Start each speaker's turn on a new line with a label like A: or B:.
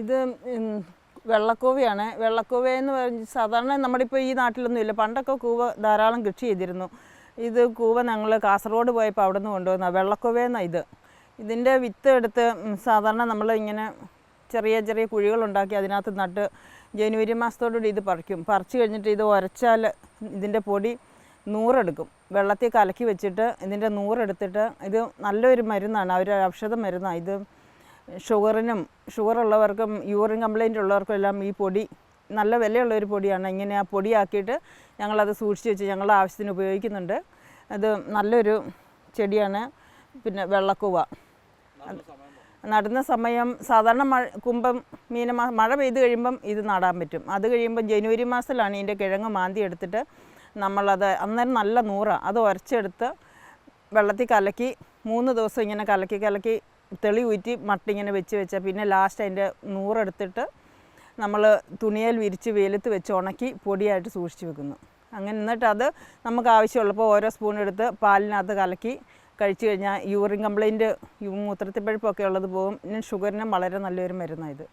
A: ഇത് വെള്ളക്കൂവയാണ്. വെള്ളക്കൂവയെന്ന് പറഞ്ഞ് സാധാരണ നമ്മുടെ ഇപ്പോൾ ഈ നാട്ടിലൊന്നും ഇല്ല. പണ്ടൊക്കെ കൂവ ധാരാളം കൃഷി ചെയ്തിരുന്നു. ഇത് കൂവ ഞങ്ങൾ കാസർഗോഡ് പോയപ്പോൾ അവിടെ നിന്ന് കൊണ്ടുവന്ന വെള്ളക്കൂവയെന്നാണ് ഇത്. ഇതിൻ്റെ വിത്ത് എടുത്ത് സാധാരണ നമ്മൾ ഇങ്ങനെ ചെറിയ ചെറിയ കുഴികളുണ്ടാക്കി അതിനകത്ത് നട്ട് ജനുവരി മാസത്തോടുകൂടി ഇത് പറിച്ച് കഴിഞ്ഞിട്ട് ഇത് ഉരച്ചാൽ ഇതിൻ്റെ പൊടി നൂറെടുക്കും. വെള്ളത്തിൽ കലക്കി വെച്ചിട്ട് ഇതിൻ്റെ നൂറെടുത്തിട്ട് ഇത് നല്ലൊരു മരുന്നാണ്, ഒരു ഔഷധ മരുന്നാണ് ഇത്. ഷുഗറുള്ളവർക്കും യൂറിൻ കംപ്ലൈൻ്റ് ഉള്ളവർക്കും എല്ലാം ഈ പൊടി നല്ല വിലയുള്ളൊരു പൊടിയാണ്. ഇങ്ങനെ ആ പൊടിയാക്കിയിട്ട് ഞങ്ങളത് സൂക്ഷിച്ച് വെച്ച് ഞങ്ങളുടെ ആവശ്യത്തിന് ഉപയോഗിക്കുന്നുണ്ട്. അത് നല്ലൊരു ചെടിയാണ്. പിന്നെ വെള്ളക്കൂവ നടുന്ന സമയം സാധാരണ മഴ പെയ്ത് കഴിയുമ്പം ഇത് നടാൻ പറ്റും. അത് കഴിയുമ്പം ജനുവരി മാസത്തിലാണ് ഇതിൻ്റെ കിഴങ്ങ് മാന്തി എടുത്തിട്ട് നമ്മളത് അന്നേരം നല്ല നൂറാണ്. അത് ഉരച്ചെടുത്ത് വെള്ളത്തിൽ കലക്കി 3 ദിവസം ഇങ്ങനെ കലക്കി തെളി ഊറ്റി മട്ടിങ്ങനെ വെച്ചാൽ പിന്നെ ലാസ്റ്റ് അതിൻ്റെ നൂറെടുത്തിട്ട് നമ്മൾ തുണിയിൽ വിരിച്ച് വെയിലത്ത് വെച്ച് ഉണക്കി പൊടിയായിട്ട് സൂക്ഷിച്ച് വെക്കുന്നു. അങ്ങനെ എന്നിട്ട് അത് നമുക്ക് ആവശ്യമുള്ളപ്പോൾ ഓരോ സ്പൂൺ എടുത്ത് പാലിനകത്ത് കലക്കി കഴിച്ചു കഴിഞ്ഞാൽ യൂറിൻ കംപ്ലൈൻറ്റ് മൂത്രത്തിപ്പഴുപ്പൊക്കെ ഉള്ളത് പോകും. പിന്നെ ഷുഗറിനും വളരെ നല്ലൊരു മരുന്നാണ് ഇത്.